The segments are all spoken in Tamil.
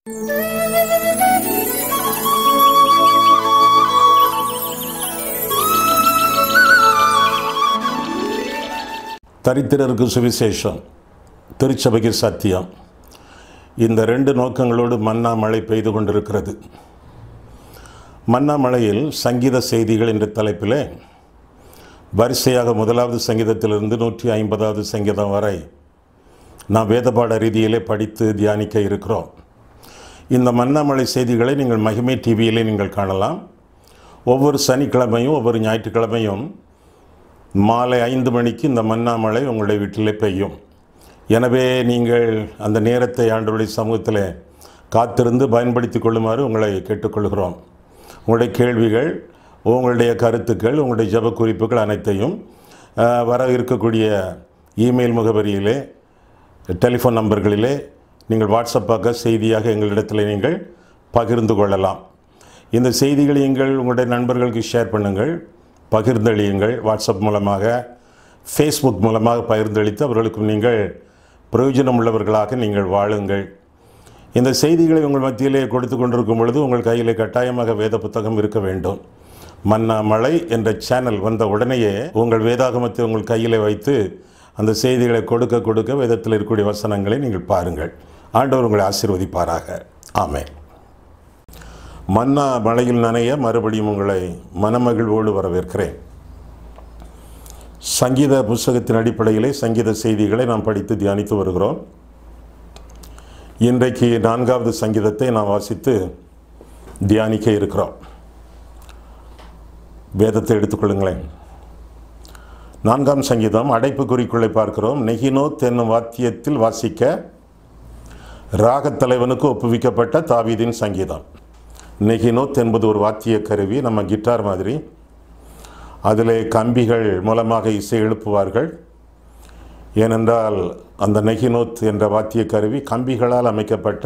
தரித்திரருக்கு சுவிசேஷம், திருச்சபைக்கு சத்தியம். இந்த ரெண்டு நோக்கங்களோடு மன்னா மழை பெய்து கொண்டிருக்கிறது. மன்னா மழையில் சங்கீத செய்திகள் என்ற தலைப்பில் வரிசையாக 1வது சங்கீதத்திலிருந்து 150வது சங்கீதம் வரை நாம் வேதபாட ரீதியிலே படித்து தியானிக்க இருக்கிறோம். இந்த மன்னா மழை செய்திகளை நீங்கள் மகிமை டிவியிலே நீங்கள் காணலாம். ஒவ்வொரு சனிக்கிழமையும் ஒவ்வொரு ஞாயிற்றுக்கிழமையும் மாலை 5 மணிக்கு இந்த மன்னா மழை உங்களுடைய வீட்டிலே பெய்யும். எனவே நீங்கள் அந்த நேரத்தை ஆண்டவருடைய சமூகத்தில் காத்திருந்து பயன்படுத்தி கொள்ளுமாறு உங்களை கேட்டுக்கொள்கிறோம். உங்களுடைய கேள்விகள், உங்களுடைய கருத்துக்கள், உங்களுடைய ஜெப குறிப்புகள் அனைத்தையும் வர இருக்கக்கூடிய இமெயில் முகவரியிலே, டெலிஃபோன் நம்பர்களிலே நீங்கள் வாட்ஸ்அப்பாக செய்தியாக எங்களிடத்தில் நீங்கள் பகிர்ந்து கொள்ளலாம். இந்த செய்திகளை உங்களுடைய நண்பர்களுக்கு ஷேர் பண்ணுங்கள், பகிர்ந்தளியுங்கள். வாட்ஸ்அப் மூலமாக, ஃபேஸ்புக் மூலமாக பகிர்ந்தளித்து அவர்களுக்கும் நீங்கள் பிரயோஜனம் உள்ளவர்களாக நீங்கள் வாழுங்கள். இந்த செய்திகளை உங்கள் மத்தியிலே கொடுத்து கொண்டிருக்கும் பொழுது உங்கள் கையிலே கட்டாயமாக வேத புத்தகம் இருக்க வேண்டும். மன்னா மழை என்ற சேனல் வந்த உடனேயே உங்கள் வேதாகமத்தை உங்கள் கையிலே வைத்து அந்த செய்திகளை கொடுக்க கொடுக்க வேதத்தில் இருக்கக்கூடிய வசனங்களை நீங்கள் பாருங்கள். ஆண்டவர் உங்களை ஆசீர்வதிப்பாராக. ஆமென். மன்னா மழையில் நனைய மறுபடியும் உங்களை மனமகிழ்வோடு வரவேற்கிறேன். சங்கீத புஸ்தகத்தின் அடிப்படையிலே சங்கீத செய்திகளை நாம் படித்து தியானித்து வருகிறோம். இன்றைக்கு 4வது சங்கீதத்தை நாம் வாசித்து தியானிக்க இருக்கிறோம். வேதத்தை எடுத்துக்கொள்ளுங்களேன். 4ஆம் சங்கீதம் அடைப்பு குறிக்குள்ளே பார்க்கிறோம். நெகினோத் என்னும் வாத்தியத்தில் வாசிக்க ராகத்தலைவனுக்கு ஒப்புவிக்கப்பட்ட தாவீதின் சங்கீதம். நெகினோத் என்பது ஒரு வாத்திய கருவி, நம்ம கிட்டார் மாதிரி. அதிலே கம்பிகள் மூலமாக இசை எழுப்புவார்கள். ஏனென்றால் அந்த நெகினோத் என்ற வாத்திய கருவி கம்பிகளால் அமைக்கப்பட்ட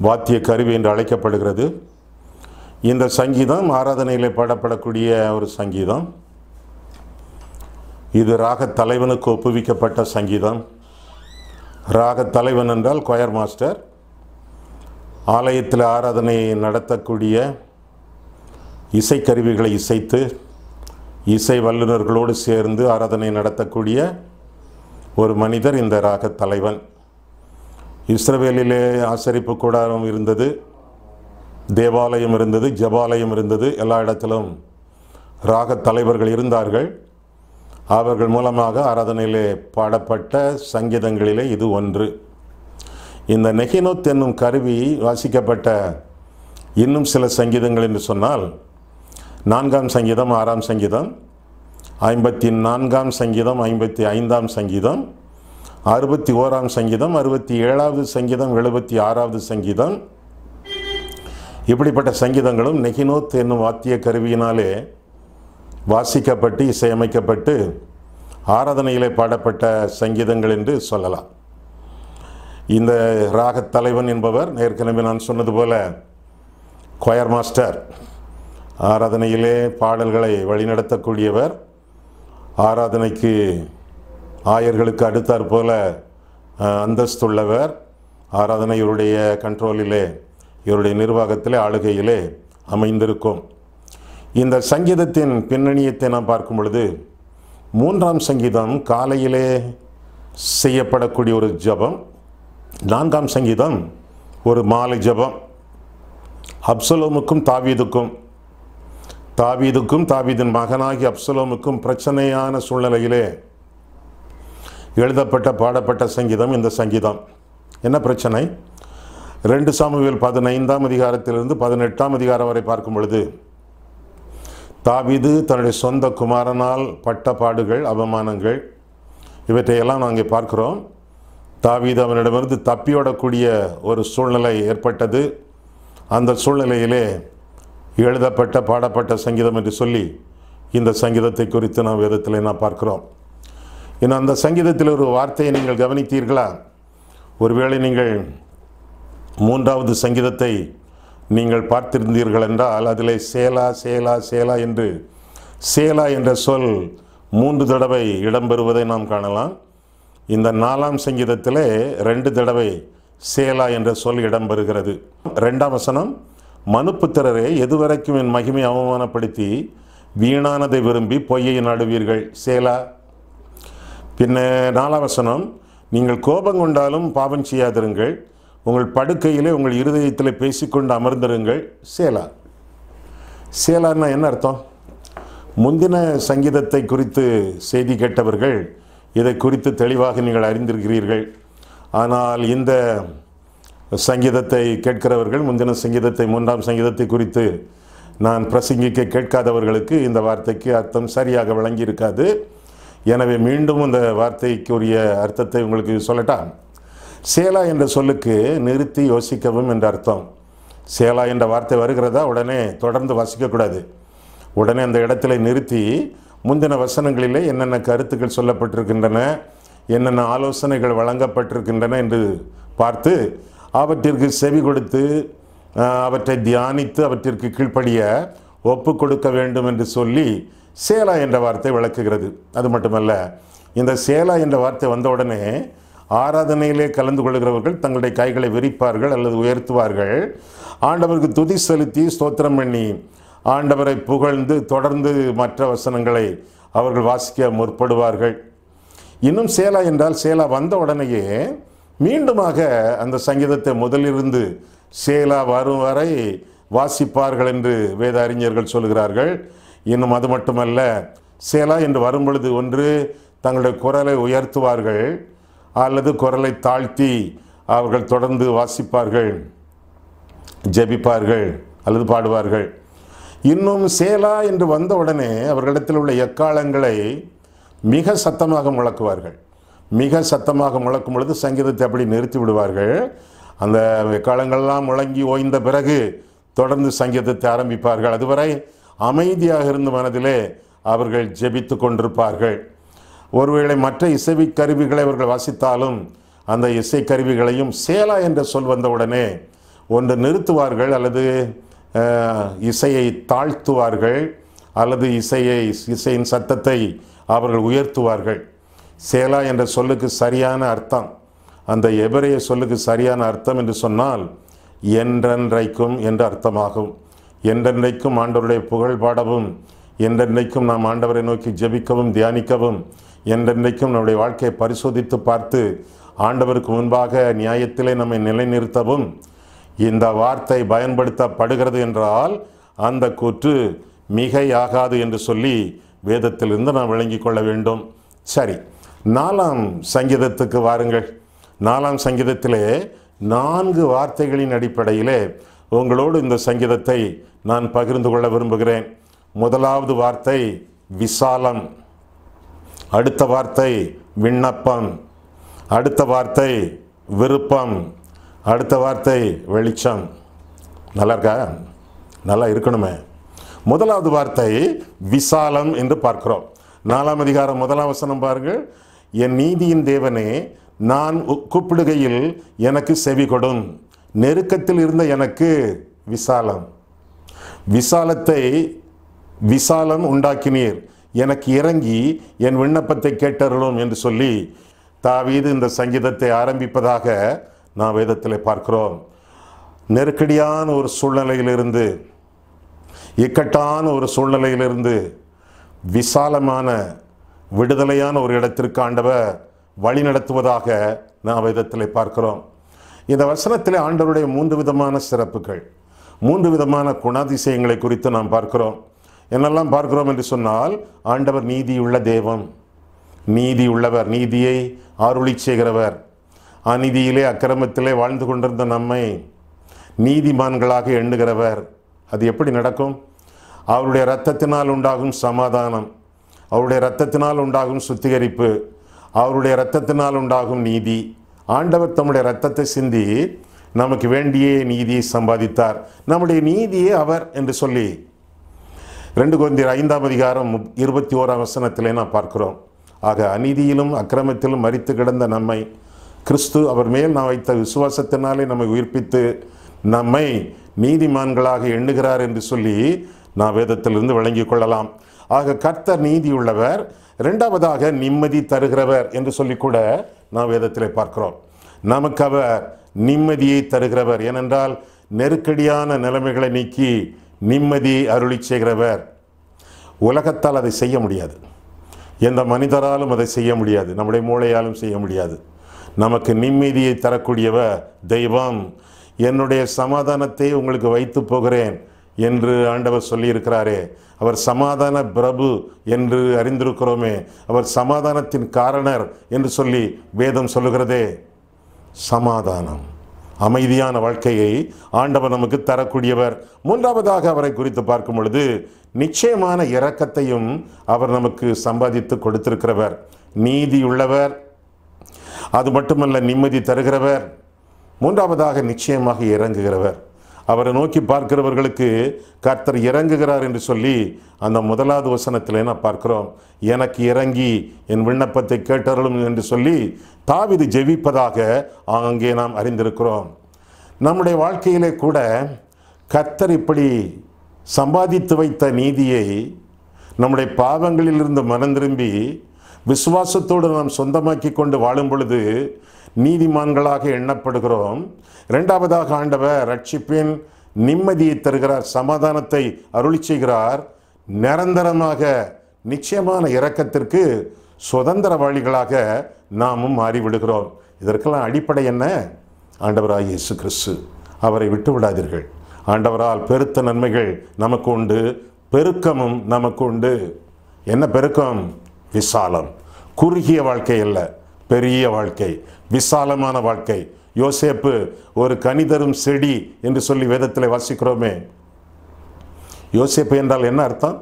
வாத்திய கருவி என்று அழைக்கப்படுகிறது. இந்த சங்கீதம் ஆராதனையிலே பாடப்படக்கூடிய ஒரு சங்கீதம். இது ராகத் தலைவனுக்கு ஒப்புவிக்கப்பட்ட சங்கீதம். ராகத் தலைவன் என்றால் கொயர் மாஸ்டர். ஆலயத்தில் ஆராதனை நடத்தக்கூடிய இசைக்கருவிகளை இசைத்து இசை வல்லுநர்களோடு சேர்ந்து ஆராதனை நடத்தக்கூடிய ஒரு மனிதர் இந்த ராகத் தலைவன். இஸ்ரவேலிலே ஆசரிப்பு கூடாரம் இருந்தது, தேவாலயம் இருந்தது, ஜெபாலயம் இருந்தது. எல்லா இடத்திலும் ராகத் தலைவர்கள் இருந்தார்கள். அவர்கள் மூலமாக ஆராதனையிலே பாடப்பட்ட சங்கீதங்களிலே இது ஒன்று. இந்த நெகினோத் என்னும் கருவி வாசிக்கப்பட்ட இன்னும் சில சங்கீதங்கள் என்று சொன்னால் 4ஆம் சங்கீதம், 6ஆம் சங்கீதம், 54ஆம் சங்கீதம், 55ஆம் சங்கீதம், 61ஆம் சங்கீதம், 67வது சங்கீதம், 76வது சங்கீதம், இப்படிப்பட்ட சங்கீதங்களும் நெகினோத் என்னும் வாத்திய கருவியினாலே வாசிக்கப்பட்டு இசையமைக்கப்பட்டு ஆராதனையிலே பாடப்பட்ட சங்கீதங்கள் என்று சொல்லலாம். இந்த ராகத் தலைவன் என்பவர் ஏற்கனவே நான் சொன்னது போல கொயர் மாஸ்டர், ஆராதனையிலே பாடல்களை வழிநடத்தக்கூடியவர். ஆராதனைக்கு ஆயர்களுக்கு அடுத்தாற் போல அந்தஸ்துள்ளவர். ஆராதனை இவருடைய கண்ட்ரோலிலே, இவருடைய நிர்வாகத்திலே, ஆளுகையிலே அமைந்திருக்கும். இந்த சங்கீதத்தின் பின்னணியத்தை நாம் பார்க்கும் பொழுது 3ஆம் சங்கீதம் காலையிலே செய்யப்படக்கூடிய ஒரு ஜபம். 4ஆம் சங்கீதம் ஒரு மாலை ஜபம். அப்சலோமுக்கும் தாவீதுக்கும் தாவீதின் மகனாகி அப்சலோமுக்கும் பிரச்சனையான சூழ்நிலையிலே எழுதப்பட்ட பாடப்பட்ட சங்கீதம் இந்த சங்கீதம். என்ன பிரச்சனை? 2 சாமுவேல் 15ஆம் அதிகாரத்திலிருந்து 18ஆம் அதிகாரம் வரை பார்க்கும் பொழுது தாவீது தன்னுடைய சொந்த குமாரனால் பட்ட பாடுகள், அவமானங்கள், இவற்றையெல்லாம் நாங்கள் பார்க்கிறோம். தாவீது அவனிடமிருந்து தப்பியோடக்கூடிய ஒரு சூழ்நிலை ஏற்பட்டது. அந்த சூழ்நிலையிலே எழுதப்பட்ட பாடப்பட்ட சங்கீதம் என்று சொல்லி இந்த சங்கீதத்தை குறித்து நாம் வேதத்தில் நாம் பார்க்கிறோம். இன்னும் அந்த சங்கீதத்தில் ஒரு வார்த்தையை நீங்கள் கவனித்தீர்களா? ஒருவேளை நீங்கள் 3வது சங்கீதத்தை நீங்கள் பார்த்திருந்தீர்கள் என்றால் அதிலே சேலா சேலா சேலா என்று சேலா என்ற சொல் 3 தடவை இடம்பெறுவதை நாம் காணலாம். இந்த 4ஆம் சங்கீதத்திலே 2 தடவை சேலா என்ற சொல் இடம்பெறுகிறது. 2ஆம் வசனம், மனுப்புத்திரரே, எதுவரைக்கும் என் மகிமை அவமானப்படுத்தி வீணானதை விரும்பி பொய்யை நாடுவீர்கள். சேலா. பின்ன 4ஆம் வசனம், நீங்கள் கோபம் கொண்டாலும் பாவம் செய்யாதிருங்கள், உங்கள் படுக்கையிலே உங்கள் இருதயத்தில் பேசிக்கொண்டு அமர்ந்திருங்கள். சேலா. சேலான்னா என்ன அர்த்தம்? முந்தின சங்கீதத்தை குறித்து செய்தி கேட்டவர்கள் இதை குறித்து தெளிவாக நீங்கள் அறிந்திருக்கிறீர்கள். ஆனால் இந்த சங்கீதத்தை கேட்கிறவர்கள், முந்தின சங்கீதத்தை 3ஆம் சங்கீதத்தை குறித்து நான் பிரசங்கிக்க கேட்காதவர்களுக்கு இந்த வார்த்தைக்கு அர்த்தம் சரியாக விளங்கியிருக்காது. எனவே மீண்டும் இந்த வார்த்தைக்குரிய அர்த்தத்தை உங்களுக்கு சொல்லட்டா? சேலா என்ற சொல்லுக்கு நிறுத்தி யோசிக்கவும் என்ற அர்த்தம். சேலா என்ற வார்த்தை வருகிறதா உடனே தொடர்ந்து வாசிக்கக்கூடாது. உடனே அந்த இடத்துல நிறுத்தி முந்தின வசனங்களிலே என்னென்ன கருத்துக்கள் சொல்லப்பட்டிருக்கின்றன, என்னென்ன ஆலோசனைகள் வழங்கப்பட்டிருக்கின்றன என்று பார்த்து அவற்றிற்கு செவி கொடுத்து அவற்றை தியானித்து அவற்றிற்கு கீழ்ப்படிய ஒப்பு கொடுக்க வேண்டும் என்று சொல்லி சேலா என்ற வார்த்தை விளக்குகிறது. அது மட்டுமல்ல, இந்த சேலா என்ற வார்த்தை வந்தவுடனே ஆராதனையிலே கலந்து கொள்கிறவர்கள் தங்களுடைய கைகளை விரிப்பார்கள் அல்லது உயர்த்துவார்கள். ஆண்டவருக்கு துதி செலுத்தி ஸ்தோத்திரம் பண்ணி ஆண்டவரை புகழ்ந்து தொடர்ந்து மற்ற வசனங்களை அவர்கள் வாசிக்க முற்படுவார்கள். இன்னும் சேலா என்றால், சேலா வந்த உடனேயே மீண்டுமாக அந்த சங்கீதத்தை முதலிருந்து சேலா வரும் வரை வாசிப்பார்கள் என்று வேத அறிஞர்கள் சொல்கிறார்கள். இன்னும் அது மட்டுமல்ல, சேலா என்று வரும்பொழுது ஒன்று தங்களுடைய குரலை உயர்த்துவார்கள் அல்லது குரலை தாழ்த்தி அவர்கள் தொடர்ந்து வாசிப்பார்கள், ஜெபிப்பார்கள் அல்லது பாடுவார்கள். இன்னும் சேலா என்று வந்த உடனே அவர்களிடத்தில் உள்ள எக்காலங்களை மிக சத்தமாக முழக்குவார்கள். மிக சத்தமாக முழக்கும் பொழுது சங்கீதத்தை அப்படி நிறுத்தி விடுவார்கள். அந்த எக்காலங்கள்லாம் முழங்கி ஓய்ந்த பிறகு தொடர்ந்து சங்கீதத்தை ஆரம்பிப்பார்கள். அதுவரை அமைதியாக இருந்த மனதிலே அவர்கள் ஜெபித்து கொண்டிருப்பார்கள். ஒருவேளை மற்ற இசை கருவிகளை அவர்கள் வாசித்தாலும் அந்த இசை கருவிகளையும் சேலா என்ற சொல் வந்தவுடனே ஒன்று நிறுத்துவார்கள் அல்லது இசையை தாழ்த்துவார்கள் அல்லது இசையின் சத்தத்தை அவர்கள் உயர்த்துவார்கள். சேலா என்ற சொல்லுக்கு சரியான அர்த்தம், அந்த எபிரேய சொல்லுக்கு சரியான அர்த்தம் என்று சொன்னால் என்றென்றைக்கும் என்று அர்த்தமாகும். என்றென்றைக்கும் ஆண்டவருடைய புகழ் பாடவும், என்றென்றைக்கும் நாம் ஆண்டவரை நோக்கி ஜெபிக்கவும் தியானிக்கவும், என்றென்றைக்கும் நம்முடைய வாழ்க்கையை பரிசோதித்து பார்த்து ஆண்டவருக்கு முன்பாக நியாயத்திலே நம்மை நிலைநிறுத்தவும் இந்த வார்த்தை பயன்படுத்தப்படுகிறது என்றால் அந்த கூற்று மிகையாகாது என்று சொல்லி வேதத்திலிருந்து நாம் விளங்கிக் கொள்ள வேண்டும். சரி, 4ஆம் சங்கீதத்துக்கு வாருங்கள். 4ஆம் சங்கீதத்திலே 4 வார்த்தைகளின் அடிப்படையிலே உங்களோடு இந்த சங்கீதத்தை நான் பகிர்ந்து கொள்ள விரும்புகிறேன். முதலாவது வார்த்தை விசாலம், அடுத்த வார்த்தை விண்ணப்பம், அடுத்த வார்த்தை விருப்பம், அடுத்த வார்த்தை வெளிச்சம். நல்லா இருக்கா? நல்லா இருக்கணுமே. முதலாவது வார்த்தை விசாலம் என்று பார்க்கிறோம். 4ஆம் அதிகாரம் 1ஆம் வசனம் பாருங்கள். என் நீதியின் தேவனே, நான் கூப்பிடுகையில் எனக்கு செவி கொடும், நெருக்கத்தில் இருந்த எனக்கு விசாலம். விசாலம் உண்டாக்கினீர், எனக்கு இறங்கி என் விண்ணப்பத்தை கேட்டருளும் என்று சொல்லி தாவீது இந்த சங்கீதத்தை ஆரம்பிப்பதாக நாம் வேதத்தில் பார்க்கிறோம். நெருக்கடியான ஒரு சூழ்நிலையிலிருந்து, இக்கட்டான ஒரு சூழ்நிலையிலிருந்து விசாலமான விடுதலையான ஒரு இடத்திற்கு ஆண்டவர் வழி நடத்துவதாக நாம் வேதத்தில் பார்க்கிறோம். இந்த வசனத்தில் ஆண்டவருடைய 3 விதமான சிறப்புகள், 3 விதமான குணாதிசயங்களை குறித்து நாம் பார்க்கிறோம். என்னெல்லாம் பார்க்கிறோம் என்று சொன்னால், ஆண்டவர் நீதியுள்ள தேவன், நீதி உள்ளவர், நீதியை அருளி செய்கிறவர். அநீதியிலே அக்கிரமத்திலே வாழ்ந்து கொண்டிருந்த நம்மை நீதிமான்களாக எண்ணுகிறவர். அது எப்படி நடக்கும்? அவருடைய இரத்தத்தினால் உண்டாகும் சமாதானம், அவருடைய இரத்தத்தினால் உண்டாகும் சுத்திகரிப்பு, அவருடைய இரத்தத்தினால் உண்டாகும் நீதி. ஆண்டவர் தம்முடைய இரத்தத்தை சிந்தி நமக்கு வேண்டிய நீதியை சம்பாதித்தார். நம்முடைய நீதியே அவர் என்று சொல்லி 2 கொரிந்தியர் 5ஆம் அதிகாரம் 21ஆம் வசனத்திலே நாம் பார்க்கிறோம். ஆக அநீதியிலும் அக்கிரமத்திலும் மரித்து கிடந்த நம்மை கிறிஸ்து அவர் மேல் நாம் வைத்த விசுவாசத்தினாலே நம்மை உயிர்ப்பித்து நம்மை நீதிமான்களாக எண்ணுகிறார் என்று சொல்லி நாம் வேதத்திலிருந்து விளங்கிக் கொள்ளலாம். ஆக கர்த்தர் நீதியுள்ளவர். 2வதாக நிம்மதி தருகிறவர் என்று சொல்லி கூட நாம் வேதத்திலே பார்க்கிறோம். நமக்கு அவர் நிம்மதியை தருகிறவர். ஏனென்றால் நெருக்கடியான நிலைமைகளை நீக்கி நிம்மதியை அருளி செய்கிறவர். உலகத்தால் அதை செய்ய முடியாது, எந்த மனிதராலும் அதை செய்ய முடியாது, நம்முடைய மூளையாலும் செய்ய முடியாது. நமக்கு நிம்மதியை தரக்கூடியவர் தெய்வம். என்னுடைய சமாதானத்தை உங்களுக்கு வைத்து போகிறேன் என்று ஆண்டவர் சொல்லியிருக்கிறாரே. அவர் சமாதான பிரபு என்று அறிந்திருக்கிறோமே. அவர் சமாதானத்தின் காரணர் என்று சொல்லி வேதம் சொல்லுகிறதே. சமாதானம், அமைதியான வாழ்க்கையை ஆண்டவர் நமக்கு தரக்கூடியவர். மூன்றாவதாக அவரை குறித்து பார்க்கும் பொழுது நிச்சயமான இரக்கத்தையும் அவர் நமக்கு சம்பாதித்து கொடுத்திருக்கிறவர். நீதியுள்ளவர், அது மட்டுமல்ல நிம்மதி தருகிறவர். மூன்றாவதாக நிச்சயமாக இறங்குகிறவர். அவரை நோக்கி பார்க்கிறவர்களுக்கு கர்த்தர் இறங்குகிறார் என்று சொல்லி அந்த முதலாவது வசனத்தில் நான் பார்க்கிறோம். எனக்கு இறங்கி என் விண்ணப்பத்தை கேட்டருளும் என்று சொல்லி தாவீது ஜெபிப்பதாக அங்கே நாம் அறிந்திருக்கிறோம். நம்முடைய வாழ்க்கையிலே கூட கர்த்தர் இப்படி சம்பாதித்து வைத்த நீதியை நம்முடைய பாவங்களிலிருந்து மனம் திரும்பி விசுவாசத்தோடு நாம் சொந்தமாக்கி கொண்டு வாழும் பொழுது நீதிமான்களாக எண்ணப்படுகிறோம். இரண்டாவதாக ஆண்டவர் ரட்சிப்பின் நிம்மதியை தருகிறார், சமாதானத்தை அருளி செய்கிறார். நிரந்தரமாக நிச்சயமான இரக்கத்திற்கு சுதந்திரவாளிகளாக நாமும் மாறிவிடுகிறோம். இதற்கெல்லாம் அடிப்படை என்ன? ஆண்டவராகிய இயேசு கிறிஸ்து. அவரை விட்டு விடாதீர்கள். ஆண்டவரால் பெருத்த நன்மைகள் நமக்கு உண்டு, பெருக்கமும் நமக்கு உண்டு. என்ன பெருக்கம்? விசாலம். குறுகிய வாழ்க்கை அல்ல, பெரிய வாழ்க்கை, விசாலமான வாழ்க்கை. யோசேப்பு ஒரு கனிதரும் செடி என்று சொல்லி வேதத்தில் வாசிக்கிறோமே. யோசேப்பு என்றால் என்ன அர்த்தம்?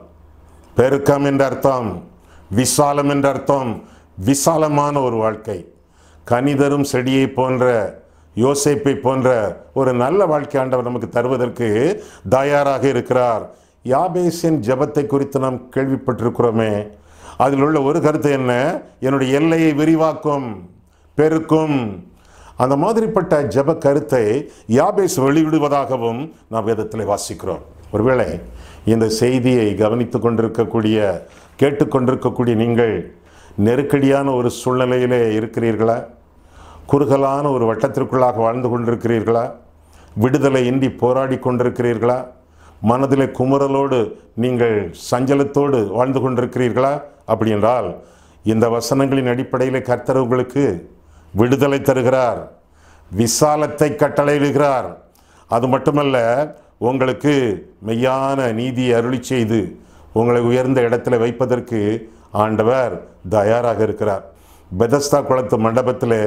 பெருக்கம் என்ற அர்த்தம், விசாலம் என்ற அர்த்தம். விசாலமான ஒரு வாழ்க்கை. கனிதரும் செடியை போன்ற, யோசேப்பை போன்ற ஒரு நல்ல வாழ்க்கை ஆண்டவர் நமக்கு தருவதற்கு தயாராக இருக்கிறார். யாபேசின் ஜெபத்தை குறித்து நாம் கேள்விப்பட்டிருக்கிறோமே. அதில் உள்ள ஒரு கருத்து என்ன? என்னுடைய எல்லையை விரிவாக்கும், பெருக்கும். அந்த மாதிரிப்பட்ட ஜெப கருத்தை யாபேஸ் வெளியிடுவதாகவும் நாம் வேதத்தில் வாசிக்கிறோம். ஒருவேளை இந்த செய்தியை கவனித்து கொண்டிருக்கக்கூடிய, கேட்டுக்கொண்டிருக்கக்கூடிய நீங்கள் நெருக்கடியான ஒரு சூழ்நிலையிலே இருக்கிறீர்களா? குறுகலான ஒரு வட்டத்திற்குள்ளாக வாழ்ந்து கொண்டிருக்கிறீர்களா? விடுதலை இன்றி போராடி கொண்டிருக்கிறீர்களா? மனதிலே குமுறலோடு நீங்கள் சஞ்சலத்தோடு வாழ்ந்து கொண்டிருக்கிறீர்களா? அப்படி என்றால் இந்த வசனங்களின் அடிப்படையில் கர்த்தர் உங்களுக்கு விடுதலை தருகிறார், விசாலத்தை கட்டளையிடுகிறார். அது மட்டுமல்ல, உங்களுக்கு மெய்யான நீதியை அருளி செய்து உங்களை உயர்ந்த இடத்துல வைப்பதற்கு ஆண்டவர் தயாராக இருக்கிறார். பெதஸ்தா குளத்து மண்டபத்தில்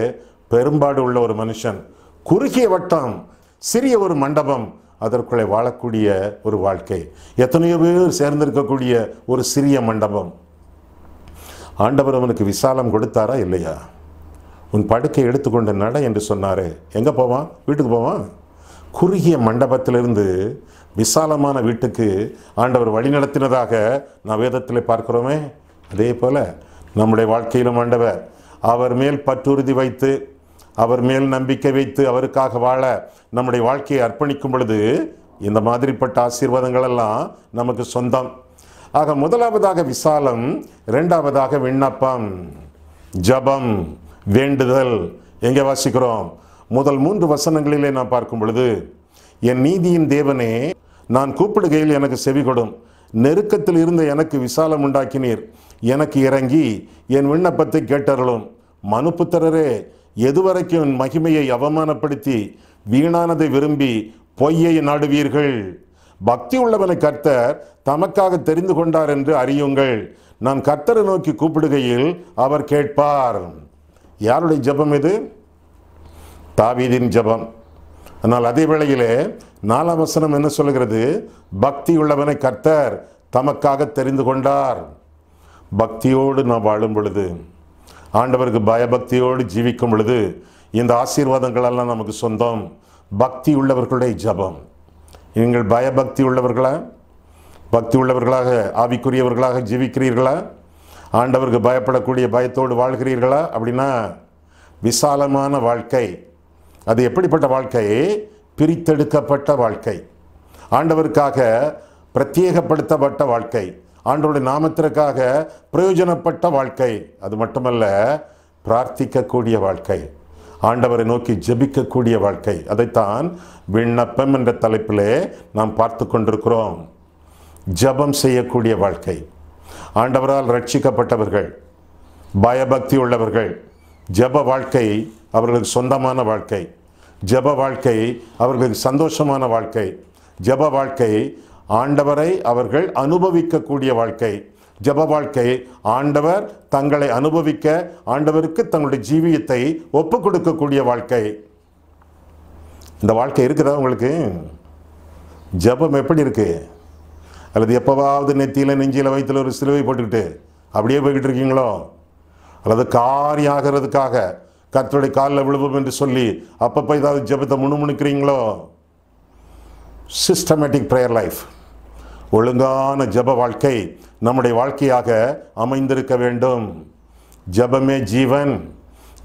பெரும்பாடு உள்ள ஒரு மனுஷன், குறுகிய வட்டம், சிறிய ஒரு மண்டபம், அதற்குள்ளே வாழக்கூடிய ஒரு வாழ்க்கை, எத்தனையோ பேர் சேர்ந்திருக்கக்கூடிய ஒரு சிறிய மண்டபம். ஆண்டவர் அவனுக்கு விசாலம் கொடுத்தாரா இல்லையா? உன் படுக்கை எடுத்துக்கொண்டு நட என்று சொன்னாரே. எங்கே போவான்? வீட்டுக்கு போவான். குறுகிய மண்டபத்திலிருந்து விசாலமான வீட்டுக்கு ஆண்டவர் வழி நடத்தினதாக நான் வேதத்தில் பார்க்கிறோமே. அதே போல் நம்முடைய வாழ்க்கையிலும் ஆண்டவர் அவர் மேல் பற்றுறுதி வைத்து, அவர் மேல் நம்பிக்கை வைத்து, அவருக்காக வாழ நம்முடைய வாழ்க்கையை அர்ப்பணிக்கும் பொழுது இந்த மாதிரிப்பட்ட ஆசீர்வாதங்கள் எல்லாம் நமக்கு சொந்தம். ஆக முதலாவதாக விசாலம், இரண்டாவதாக விண்ணப்பம், ஜபம், வேண்டுதல். எங்கே வாசிக்கிறோம்? முதல் 3 வசனங்களிலே நாம் பார்க்கும் பொழுது, என் நீதியின் தேவனே, நான் கூப்பிடுகையில் எனக்கு செவி கொடும், நெருக்கத்தில் இருந்த எனக்கு விசாலம் உண்டாக்கினீர், எனக்கு இறங்கி என் விண்ணப்பத்தை கேட்டருளும். மனுப்புத்திரரே, எதுவரைக்கும் என் மகிமையை அவமானப்படுத்தி வீணானதை விரும்பி பொய்யை நாடுவீர்கள்? பக்தி உள்ளவனை கர்த்தர் தமக்காக தெரிந்து கொண்டார் என்று அறியுங்கள். நான் கர்த்தரை நோக்கி கூப்பிடுகையில் அவர் கேட்பார். யாருடைய ஜெபம் இது? தாவீதின் ஜெபம். ஆனால் அதே வேளையிலே 4ஆம் வசனம் என்ன சொல்லுகிறது? பக்தி உள்ளவனை கர்த்தர் தமக்காக தெரிந்து கொண்டார். பக்தியோடு நாம் வாழும் பொழுது, ஆண்டவருக்கு பயபக்தியோடு ஜீவிக்கும் பொழுது இந்த ஆசீர்வாதங்கள் எல்லாம் நமக்கு சொந்தம். பக்தி உள்ளவர்களுடைய ஜெபம். நீங்கள் பயபக்தி உள்ளவர்களா? பக்தி உள்ளவர்களாக, ஆவிக்குரியவர்களாக ஜீவிக்கிறீர்களா? ஆண்டவருக்கு பயப்படக்கூடிய பயத்தோடு வாழ்கிறீர்களா? அப்படின்னா விசாலமான வாழ்க்கை. அது எப்படிப்பட்ட வாழ்க்கை? பிரித்தெடுக்கப்பட்ட வாழ்க்கை, ஆண்டவருக்காக பிரத்யேகப்படுத்தப்பட்ட வாழ்க்கை, ஆண்டவருடைய நாமத்திற்காக பிரயோஜனப்பட்ட வாழ்க்கை. அது மட்டுமல்ல, பிரார்த்திக்கக்கூடிய வாழ்க்கை, ஆண்டவரை நோக்கி ஜெபிக்கக்கூடிய வாழ்க்கை. அதைத்தான் விண்ணப்பம் என்ற தலைப்பிலே நாம் பார்த்து கொண்டிருக்கிறோம். ஜெபம் செய்யக்கூடிய வாழ்க்கை. ஆண்டவரால் ரட்சிக்கப்பட்டவர்கள், பயபக்தி உள்ளவர்கள், ஜெப வாழ்க்கை அவர்களுக்கு சொந்தமான வாழ்க்கை. ஜெப வாழ்க்கை அவர்களுக்கு சந்தோஷமான வாழ்க்கை. ஜெப வாழ்க்கை ஆண்டவரை அவர்கள் அனுபவிக்கக்கூடிய வாழ்க்கை. ஜெப வாழ்க்கை ஆண்டவர் தங்களை அனுபவிக்க, ஆண்டவருக்கு தங்களுடைய ஜீவியத்தை ஒப்பு கொடுக்கக்கூடிய வாழ்க்கை. இந்த வாழ்க்கை இருக்குதா உங்களுக்கு? ஜெபம் எப்படி இருக்கு? அல்லது எப்போவாவது நெத்தியில் நெஞ்சியில் வயிற்றில் ஒரு சிலுவை போட்டுக்கிட்டு அப்படியே போய்கிட்டு இருக்கீங்களோ? அல்லது காரியம் ஆகிறதுக்காக கர்த்தருடைய காலில் விழுவோம் என்று சொல்லி அப்பப்போ ஏதாவது ஜெபத்தை முணுமுணுக்கிறீங்களோ? சிஸ்டமேட்டிக் ப்ரேயர் லைஃப், ஒழுங்கான ஜெப வாழ்க்கை நம்முடைய வாழ்க்கையாக அமைந்திருக்க வேண்டும். ஜெபமே ஜீவன்,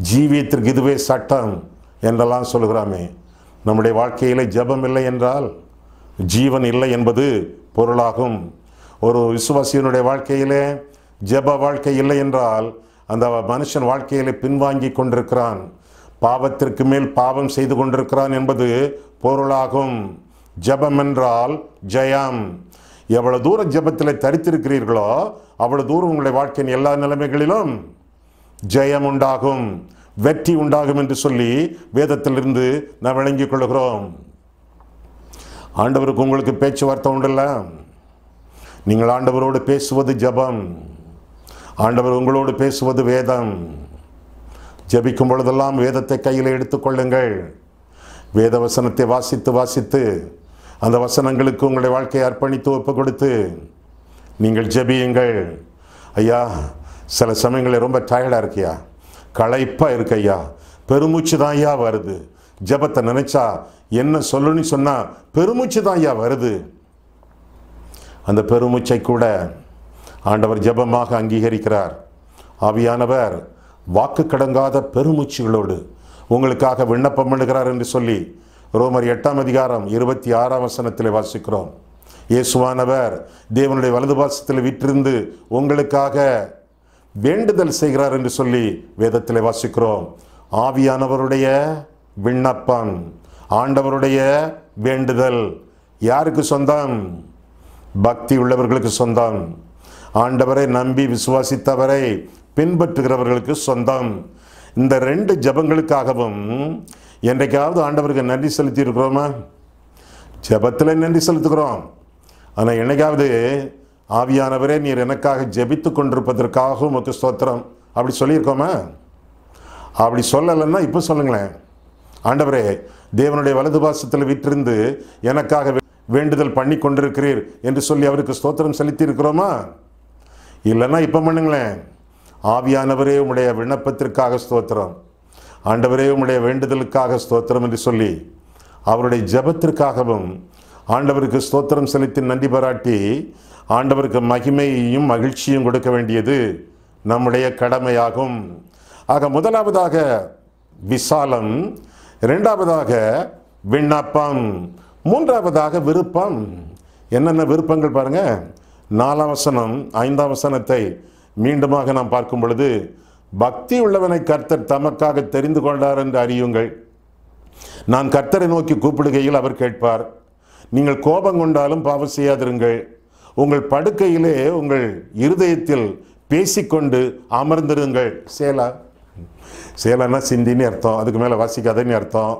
ஜீவியத்திற்கு இதுவே சட்டம் என்றெல்லாம் சொல்கிறாமே. நம்முடைய வாழ்க்கையில் ஜெபம் இல்லை என்றால் ஜீவன் இல்லை என்பது பொருளாகும். ஒரு விசுவாசியனுடைய வாழ்க்கையிலே ஜெப வாழ்க்கை இல்லை என்றால் அந்த மனுஷன் வாழ்க்கையிலே பின்வாங்கி கொண்டிருக்கிறான், பாவத்திற்கு மேல் பாவம் செய்து கொண்டிருக்கிறான் என்பது பொருளாகும். ஜெபம் என்றால் ஜெயம். எவ்வளவு தூரம் ஜெபத்தில் தரித்திருக்கிறீர்களோ அவ்வளவு தூரம் உங்களுடைய வாழ்க்கையின் எல்லா நிலைமைகளிலும் ஜெயம் உண்டாகும், வெற்றி உண்டாகும் என்று சொல்லி வேதத்திலிருந்து நாம் விளங்கிக் கொள்கிறோம். ஆண்டவருக்கு உங்களுக்கு பேச்சுவார்த்தை உண்டல்ல? நீங்கள் ஆண்டவரோடு பேசுவது ஜெபம், ஆண்டவர் உங்களோடு பேசுவது வேதம். ஜெபிக்கும் பொழுதெல்லாம் வேதத்தை கையில் எடுத்துக்கொள்ளுங்கள். வேத வசனத்தை வாசித்து வாசித்து அந்த வசனங்களுக்கு உங்களுடைய வாழ்க்கையை அர்ப்பணித்து ஒப்பு கொடுத்து நீங்கள் ஜெபியுங்கள். ஐயா, சில சமயங்களில் ரொம்ப டயர்டாக இருக்கியா, களைப்பாக இருக்கு ஐயா, பெருமூச்சு தான் ஐயா வருது, ஜெபத்தை நினைச்சா என்ன சொல்லணும்னு சொன்னால் பெருமூச்சு தான் ஐயா வருது. அந்த பெருமூச்சை கூட ஆண்டவர் ஜெபமாக அங்கீகரிக்கிறார். ஆவியானவர் வாக்கு கடங்காத பெருமூச்சுகளோடு உங்களுக்காக விண்ணப்பம் பண்ணுகிறார் என்று சொல்லி ரோமர் 8ஆம் அதிகாரம் 26ஆம் வசனத்தில் வாசிக்கிறோம். இயேசுவானவர் தேவனுடைய வலது பாசத்தில் வீற்றிருந்து உங்களுக்காக வேண்டுதல் செய்கிறார் என்று சொல்லி வேதத்தில் வாசிக்கிறோம். ஆவியானவருடைய விண்ணப்பம், ஆண்டவருடைய வேண்டுதல் யாருக்கு சொந்தம்? பக்தி உள்ளவர்களுக்கு சொந்தம். ஆண்டவரை நம்பி விசுவாசித்தவரை பின்பற்றுகிறவர்களுக்கு சொந்தம். இந்த 2 ஜெபங்களுக்காகவும் என்றைக்காவது ஆண்டவருக்கு நன்றி செலுத்தி இருக்கிறோமா? ஜெபத்தில் நன்றி செலுத்துகிறோம். ஆனால் என்னைக்காவது ஆவியானவரே நீர் எனக்காக ஜெபித்து கொண்டிருப்பதற்காக உமக்கு ஸ்தோத்திரம் அப்படி சொல்லியிருக்கோமா? அப்படி சொல்லலைன்னா இப்போ சொல்லுங்களேன். ஆண்டவரே, தேவனுடைய வலது பாசத்தில் வீற்றிருந்து எனக்காக வேண்டுதல் பண்ணி கொண்டிருக்கிறீர் என்று சொல்லி அவருக்கு ஸ்தோத்திரம் செலுத்தி இருக்கிறோமா? இல்லைன்னா இப்போ பண்ணுங்களேன். ஆவியானவரே உம்முடைய விண்ணப்பத்திற்காக ஸ்தோத்திரம், ஆண்டவரே உம்முடைய வேண்டுதலுக்காக ஸ்தோத்திரம் என்று சொல்லி அவருடைய ஜெபத்திற்காகவும் ஆண்டவருக்கு ஸ்தோத்திரம் செலுத்தி நன்றி பாராட்டி ஆண்டவருக்கு மகிமையையும் மகிழ்ச்சியும் கொடுக்க வேண்டியது நம்முடைய கடமையாகும். ஆக முதலாவதாக விசாலம், இரண்டாவதாக விண்ணப்பம், மூன்றாவதாக விருப்பம். என்னென்ன விருப்பங்கள் பாருங்க. 4ஆம் வசனம் 5ஆம் வசனத்தை மீண்டுமாக நாம் பார்க்கும் பொழுது, பக்தி உள்ளவனை கர்த்தர் தமக்காக தெரிந்து கொண்டார் என்று அறியுங்கள். நான் கர்த்தரை நோக்கி கூப்பிடுகையில் அவர் கேட்பார். நீங்கள் கோபம் கொண்டாலும் பாவம் செய்யாதிருங்கள். உங்கள் படுக்கையிலே உங்கள் இருதயத்தில் பேசிக்கொண்டு அமர்ந்திருங்கள். சேலா, சேலான்னா சிந்தின்னு அர்த்தம், அதுக்கு மேலே வாசிக்காதன்னு அர்த்தம்.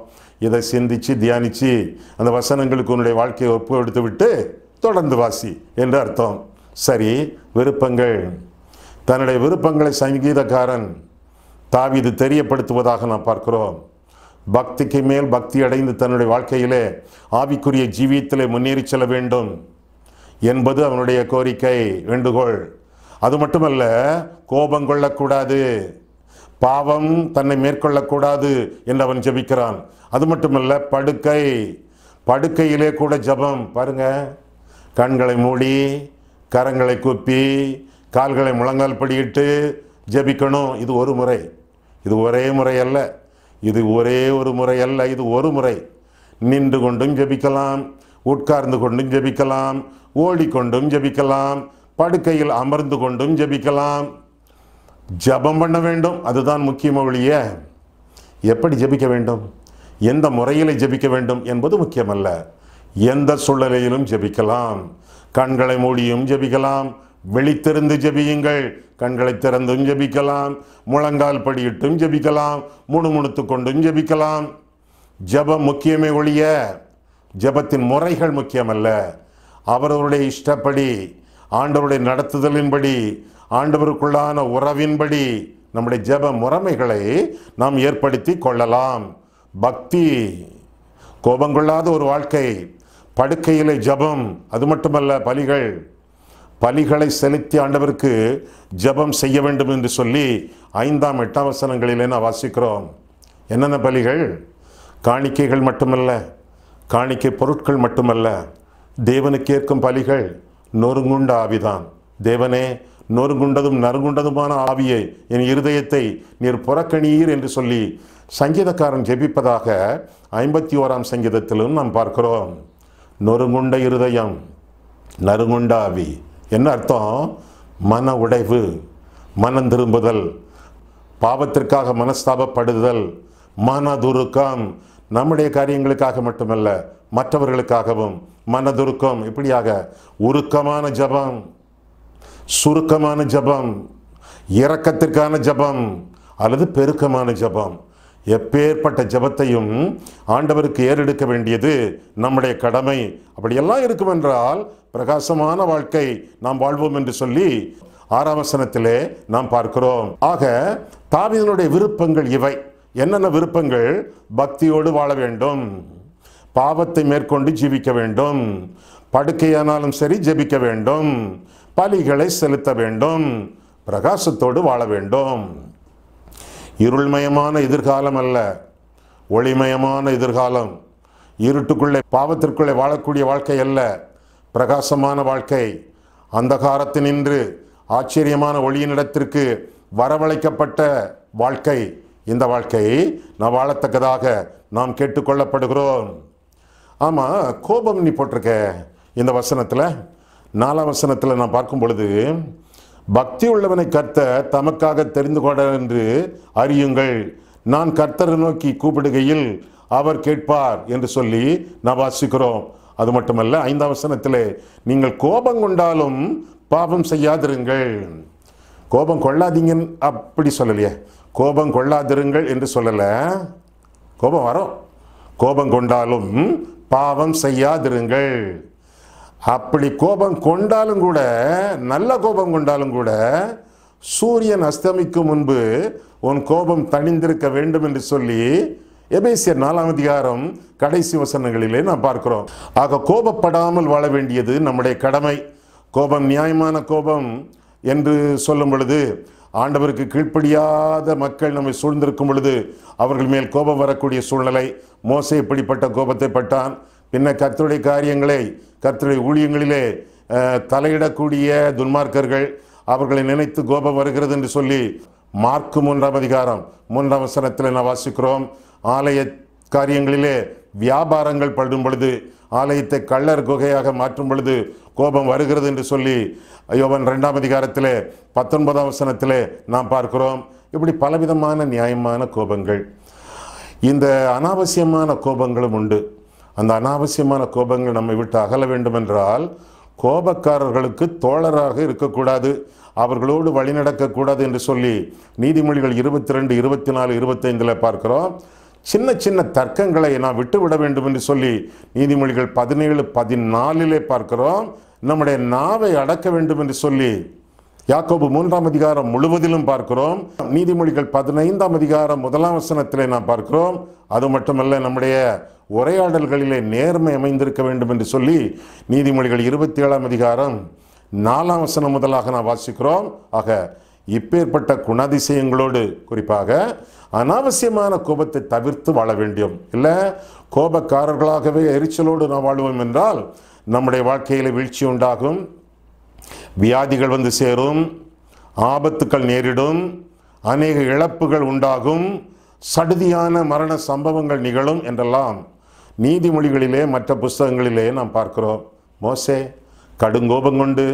இதை சிந்திச்சு தியானிச்சு அந்த வசனங்களுக்கு உன்னுடைய வாழ்க்கையை ஒப்பு எடுத்து விட்டு தொடர்ந்து வாசி என்று அர்த்தம். சரி, விருப்பங்கள். தன்னுடைய விருப்பங்களை சங்கீதக்காரன் தாவீது தெரியப்படுத்துவதாக நாம் பார்க்கிறோம். பக்திக்கு மேல் பக்தி அடைந்து தன்னுடைய வாழ்க்கையிலே ஆவிக்குரிய ஜீவியத்திலே முன்னேறி செல்ல வேண்டும் என்பது அவனுடைய கோரிக்கை, வேண்டுகோள். அது மட்டுமல்ல, கோபம் கொள்ளக்கூடாது, பாவம் தன்னை மேற்கொள்ளக்கூடாது என்று அவன் ஜெபிக்கிறான். அது மட்டுமல்ல, படுக்கையிலே கூட ஜெபம். பாருங்க, கண்களை மூடி கரங்களை கூப்பி கால்களை முழங்கால் படியிட்டு ஜெபிக்கணும். இது ஒரு முறை, இது ஒரே முறை அல்ல, இது ஒரே ஒரு முறை அல்ல, இது ஒரு முறை. நின்று கொண்டும் ஜெபிக்கலாம், உட்கார்ந்து கொண்டும் ஜெபிக்கலாம், ஓடிக்கொண்டும் ஜெபிக்கலாம், படுக்கையில் அமர்ந்து கொண்டும் ஜெபிக்கலாம். ஜெபம் பண்ண வேண்டும், அதுதான் முக்கியம் ஒழிய எப்படி ஜெபிக்க வேண்டும், எந்த முறையில் ஜெபிக்க வேண்டும் என்பது முக்கியமல்ல. எந்த சூழ்நிலையிலும் ஜெபிக்கலாம். கண்களை மூடியும் ஜெபிக்கலாம், விழித்திருந்து ஜெபியுங்கள். கண்களை திறந்தும் ஜெபிக்கலாம், முழங்கால் படியிட்டும் ஜெபிக்கலாம், முணுமுணுத்து கொண்டும் ஜெபிக்கலாம். ஜெபம் முக்கியமே ஒழிய ஜெபத்தின் முறைகள் முக்கியமல்ல. அவரவருடைய இஷ்டப்படி, ஆண்டவருடைய நடத்துதலின்படி, ஆண்டவருக்குள்ளான உறவின்படி நம்முடைய ஜெப முறைமைகளை நாம் ஏற்படுத்தி கொள்ளலாம். பக்தி, கோபங்கொள்ளாத ஒரு வாழ்க்கை, படுக்கையிலே ஜெபம், அது மட்டுமல்ல பலிகளை செலுத்தி ஆண்டவருக்கு ஜெபம் செய்ய வேண்டும் என்று சொல்லி 5ஆம் 8ஆம் வசனங்களிலே நான் வாசிக்கிறோம். என்னென்ன பலிகள்? காணிக்கைகள் மட்டுமல்ல, காணிக்கை பொருட்கள் மட்டுமல்ல, தேவனுக்கு ஏற்கும் பலிகள் நொறுங்குண்ட ஆவிதான். தேவனே, நொறுங்குண்டதும் நறுங்குண்டதுமான ஆவியை என் இருதயத்தை நீர் புறக்கணீர் என்று சொல்லி சங்கீதக்காரன் ஜெபிப்பதாக 51ஆம் சங்கீதத்திலும் நாம் பார்க்கிறோம். நொறுங்குண்ட இருதயம், நறுங்குண்ட ஆவி. என்ன அர்த்தம்? மன உடைவு, மனம் திரும்புதல், பாவத்திற்காக மனஸ்தாபப்படுதல், மனதுருக்கம். நம்முடைய காரியங்களுக்காக மட்டுமல்ல, மற்றவர்களுக்காகவும் மனதுருக்கம். இப்படியாக உருக்கமான ஜபம், சுருக்கமான ஜபம், இரக்கத்திற்கான ஜபம் அல்லது பெருக்கமான ஜபம். எப்பேற்பட்ட ஜபத்தையும் ஆண்டவருக்கு ஏறெடுக்க வேண்டியது நம்முடைய கடமை. அப்படியெல்லாம் இருக்கும் என்றால் பிரகாசமான வாழ்க்கை நாம் வாழ்வோம் என்று சொல்லி 6ஆம் வசனத்திலே நாம் பார்க்கிறோம். ஆக தாவீதினுடைய விருப்பங்கள் இவை. என்னென்ன விருப்பங்கள்? பக்தியோடு வாழ வேண்டும், பாவத்தை மேற்கொண்டு ஜீவிக்க வேண்டும், படுக்கையானாலும் சரி ஜெபிக்க வேண்டும், பலிகளை செலுத்த வேண்டும், பிரகாசத்தோடு வாழ வேண்டும். இருள்மயமான எதிர்காலம் அல்ல, ஒளிமயமான எதிர்காலம். இருட்டுக்குள்ளே பாவத்திற்குள்ளே வாழக்கூடிய வாழ்க்கை அல்ல, பிரகாசமான வாழ்க்கை. அந்தகாரத்தினின்று ஆச்சரியமான ஒளியினிடத்திற்கு வரவழைக்கப்பட்ட வாழ்க்கை. இந்த வாழ்க்கையை நாம் வாழத்தக்கதாக நாம் கேட்டுக்கொள்ளப்படுகிறோம். ஆமாம், கோபம் நீ போட்டிருக்க இந்த வசனத்தில். 4ஆம் வசனத்தில் நான் பார்க்கும் பொழுது, பக்தி உள்ளவனை கர்த்தர் தமக்காக தெரிந்து கொண்ட என்று அறியுங்கள், நான் கர்த்தரை நோக்கி கூப்பிடுகையில் அவர் கேட்பார் என்று சொல்லி நான் வாசிக்கிறோம். அது மட்டுமல்ல, 5ஆம் வசனத்திலே, நீங்கள் கோபம் கொண்டாலும் பாவம் செய்யாதிருங்கள். கோபம் கொள்ளாதீங்க அப்படி சொல்லலையே, கோபம் கொள்ளாதிருங்கள் என்று சொல்லலை. கோபம் வரும், கோபம் கொண்டாலும் பாவம் செய்யாதிருங்கள். அப்படி கோபம் கொண்டாலும் கூட, நல்ல கோபம் கொண்டாலும் கூட, சூரியன் அஸ்தமிக்கும் முன்பு உன் கோபம் தணிந்திருக்க வேண்டும் என்று சொல்லி எபேசியர் 4ஆம் அதிகாரம் கடைசி வசனங்களிலே நாம் பார்க்கிறோம். ஆக கோபப்படாமல் வாழ வேண்டியது நம்முடைய கடமை. கோபம் நியாயமான கோபம் என்று சொல்லும் பொழுது, ஆண்டவருக்கு கீழ்ப்படியாத மக்கள் நம்மை சூழ்ந்திருக்கும் பொழுது அவர்கள் மேல் கோபம் வரக்கூடிய சூழ்நிலை. மோசே இப்படிப்பட்ட கோபத்தை பட்டான். பின்ன கர்த்தருடைய காரியங்களை, கர்த்தருடைய ஊழியங்களிலே தலையிடக்கூடிய துன்மார்க்கர்கள், அவர்களை நினைத்து கோபம் வருகிறது என்று சொல்லி மார்க்கு 3ஆம் அதிகாரம் 3ஆம் வசனத்தில் நான் வாசிக்கிறோம். ஆலய காரியங்களிலே வியாபாரங்கள் படும் பொழுது, ஆலயத்தை கள்ளர் குகையாக மாற்றும் பொழுது கோபம் வருகிறது என்று சொல்லி யோவான் 2ஆம் அதிகாரத்திலே 19ஆம் வசனத்திலே நாம் பார்க்கிறோம். இப்படி பலவிதமான நியாயமான கோபங்கள், இந்த அனாவசியமான கோபங்களும் உண்டு. அந்த அனாவசியமான கோபங்கள் நம்மை விட்டு அகல வேண்டும் என்றால் கோபக்காரர்களுக்கு தோழராக இருக்கக்கூடாது, அவர்களோடு வழிநடக்கக்கூடாது என்று சொல்லி நீதிமொழிகள் 22, 24, 25 பார்க்கிறோம். சின்ன சின்ன தர்க்கங்களை நாம் விட்டுவிட வேண்டும் என்று சொல்லி நீதிமொழிகள் 17, 14 பார்க்கிறோம். நம்முடைய நாவை அடக்க வேண்டும் என்று சொல்லி யாக்கோபு 3ஆம் அதிகாரம் முழுவதிலும் பார்க்கிறோம். நீதிமொழிகள் 15ஆம் அதிகாரம் 1ஆம் வசனத்திலே நாம் பார்க்கிறோம். அது மட்டுமல்ல, நம்முடைய உரையாடல்களிலே நேர்மை அமைந்திருக்க வேண்டும் என்று சொல்லி நீதிமொழிகள் 27ஆம் அதிகாரம் 4ஆம் வசனம் முதலாக நாம் வாசிக்கிறோம். ஆக இப்பேற்பட்ட குணாதிசயங்களோடு, குறிப்பாக அனாவசியமான கோபத்தை தவிர்த்து வாழ வேண்டும். இல்லை, கோபக்காரர்களாகவே எரிச்சலோடு நாம் வாழ்வோம் என்றால் நம்முடைய வாழ்க்கையில் வீழ்ச்சி உண்டாகும், வியாதிகள் வந்து சேரும், ஆபத்துக்கள் நேரிடும், அநேக இழப்புகள் உண்டாகும், சடுதியான மரண சம்பவங்கள் நிகழும் என்றெல்லாம் நீதிமொழிகளிலே மற்ற புஸ்தகங்களிலே நாம் பார்க்கிறோம். மோசே கடுங்கோபம் கொண்டு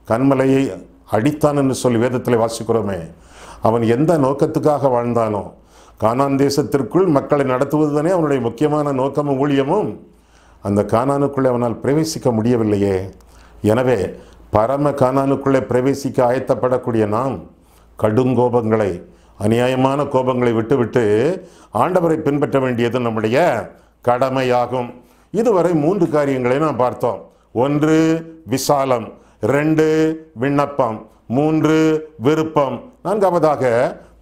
கன்மலையை அடித்தான் என்று சொல்லி வேதத்தில் வாசிக்கிறோமே. அவன் எந்த நோக்கத்துக்காக வாழ்ந்தானோ, கானான் தேசத்திற்குள் மக்களை நடத்துவது தானே அவனுடைய முக்கியமான நோக்கமும் ஊழியமும். அந்த கானானுக்குள்ளே அவனால் பிரவேசிக்க முடியவில்லையே. எனவே பரம கானானுக்குள்ளே பிரவேசிக்க ஆயத்தப்படக்கூடிய நாம் கடுங்கோபங்களை, அநியாயமான கோபங்களை விட்டுவிட்டு ஆண்டவரை பின்பற்ற வேண்டியது நம்முடைய கடமையாகும். இதுவரை 3 காரியங்களை நாம் பார்த்தோம். 1 விசாலம், 2 விண்ணப்பம், 3 விருப்பம், 4வதாக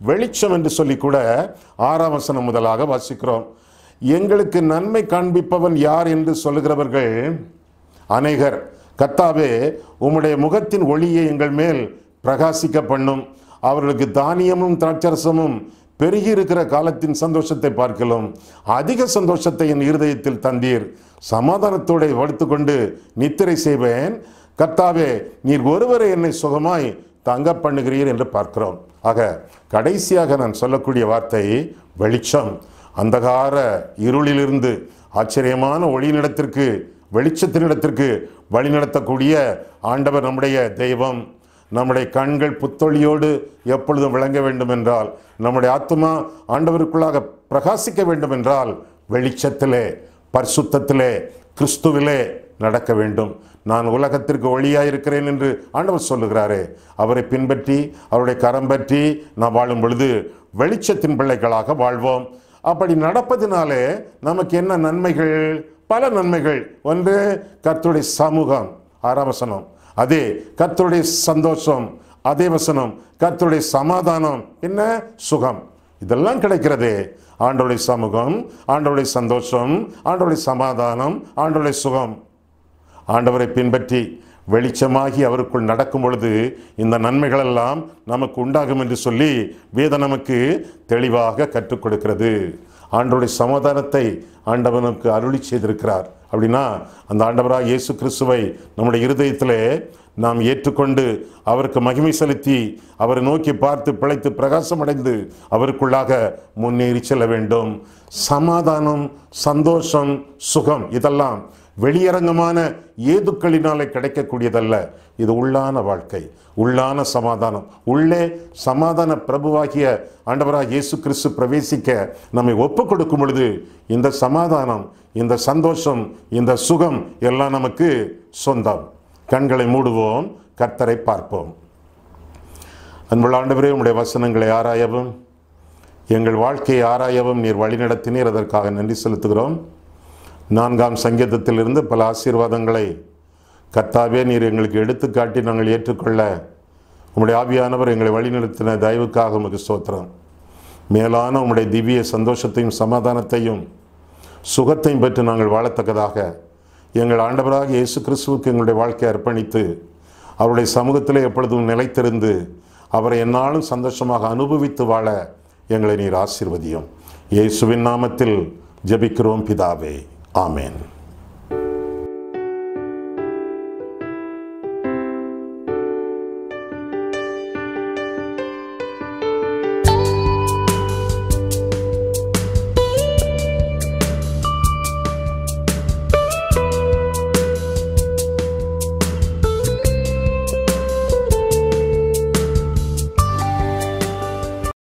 வெளிச்சம் என்று சொல்லி கூட 6ஆம் வசனம் முதலாக வாசிக்கிறோம். எங்களுக்கு நன்மை காண்பிப்பவன் யார் என்று சொல்லுகிறவர்கள் அநேகர். கர்த்தாவே, உம்முடைய முகத்தின் ஒளியை எங்கள் மேல் பிரகாசிக்க பண்ணும். அவர்களுக்கு தானியமும் திராட்சரசமும் பெருகி இருக்கிற காலத்தின் சந்தோஷத்தை பார்க்கலாம் அதிக சந்தோஷத்தை என் இருதயத்தில் தந்தீர். சமாதானத்தோடு படுத்துக்கொண்டு நித்திரை செய்வேன். கர்த்தாவே, நீர் ஒருவரை என்னை சுகமாய் தங்க பண்ணுகிறீர் என்று பார்க்கிறோம். ஆக கடைசியாக நான் சொல்லக்கூடிய வார்த்தை வெளிச்சம். அந்தகார இருளிலிருந்து ஆச்சரியமான ஒளியினிடத்திற்கு, வெளிச்சத்தினிடத்திற்கு வழிநடத்தக்கூடிய ஆண்டவர் நம்முடைய தெய்வம். நம்முடைய கண்கள் புத்தொழியோடு எப்பொழுதும் விளங்க வேண்டும் என்றால், நம்முடைய ஆத்மா ஆண்டவருக்குள்ளாக பிரகாசிக்க வேண்டும் என்றால் வெளிச்சத்திலே, பரிசுத்தத்திலே, கிறிஸ்துவிலே நடக்க வேண்டும். நான் உலகத்திற்கு ஒளியாயிருக்கிறேன் என்று ஆண்டவர் சொல்லுகிறாரே, அவரை பின்பற்றி அவருடைய கரம் பற்றி நாம் வாழும் பொழுது வெளிச்சத்தின் பிள்ளைகளாக வாழ்வோம். அப்படி நடப்பதினாலே நமக்கு என்ன நன்மைகள்? பல நன்மைகள். 1 கர்த்தருடைய சமூகம், 6ஆம் வசனம். அதே கர்த்தருடைய சந்தோஷம், அதே வசனம் கர்த்தருடைய சமாதானம், என்ன சுகம். இதெல்லாம் கிடைக்கிறதே. ஆண்டவருடைய சமூகம், ஆண்டவருடைய சந்தோஷம், ஆண்டவருடைய சமாதானம், ஆண்டவருடைய சுகம். ஆண்டவரை பின்பற்றி வெளிச்சமாகி அவருக்குள் நடக்கும் பொழுது இந்த நன்மைகளெல்லாம் நமக்கு உண்டாகும் என்று சொல்லி வேதம் நமக்கு தெளிவாக கற்றுக் கொடுக்கிறது. ஆண்டவருடைய சமாதானத்தை ஆண்டவனுக்கு அருளி செய்திருக்கிறார். அப்படின்னா அந்த ஆண்டவராக இயேசு கிறிஸ்துவை நம்முடைய இருதயத்திலே நாம் ஏற்றுக்கொண்டு அவருக்கு மகிமை செலுத்தி அவரை நோக்கி பார்த்து பிழைத்து பிரகாசம் அடைந்து அவருக்குள்ளாக முன்னேறி செல்ல வேண்டும். சமாதானம், சந்தோஷம், சுகம் இதெல்லாம் வெளியரங்கமான ஏதுக்களினாலே கிடைக்கக்கூடியதல்ல. இது உள்ளான வாழ்க்கை, உள்ளான சமாதானம். உள்ளே சமாதான பிரபுவாகிய ஆண்டவராக இயேசு கிறிஸ்து பிரவேசிக்க நம்மை ஒப்பு கொடுக்கும் பொழுது இந்த சமாதானம், இந்த சந்தோஷம், இந்த சுகம் எல்லாம் நமக்கு சொந்தம். கண்களை மூடுவோம், கர்த்தரை பார்ப்போம். அன்புள்ள ஆண்டவரே, உம்முடைய வசனங்களை ஆராயவும் எங்கள் வாழ்க்கையை ஆராயவும் நீர் வழிநடத்தினீர். அதற்காக நன்றி செலுத்துகிறோம். 4ஆம் சங்கீதத்திலிருந்து பல ஆசீர்வாதங்களை கர்த்தாவே நீர் எங்களுக்கு எடுத்துக்காட்டி நாங்கள் ஏற்றுக்கொள்ள உம்முடைய ஆவியானவர் எங்களை வழிநடத்தின தயவுக்காக உமக்கு ஸ்தோத்திரம். மேலான உம்முடைய திவ்ய சந்தோஷத்தையும் சமாதானத்தையும் சுகத்தையும் பெற்று நாங்கள் வாழத்தக்கதாக எங்கள் ஆண்டவராக இயேசு கிறிஸ்துவுக்கு எங்களுடைய வாழ்க்கையை அர்ப்பணித்து அவருடைய சமூகத்திலே எப்பொழுதும் நிலைத்திருந்து அவரை எந்நாளும் சந்தோஷமாக அனுபவித்து வாழ எங்களை நீர் ஆசீர்வதியும். இயேசுவின் நாமத்தில் ஜெபிக்கிறோம் பிதாவே. ஆமென்.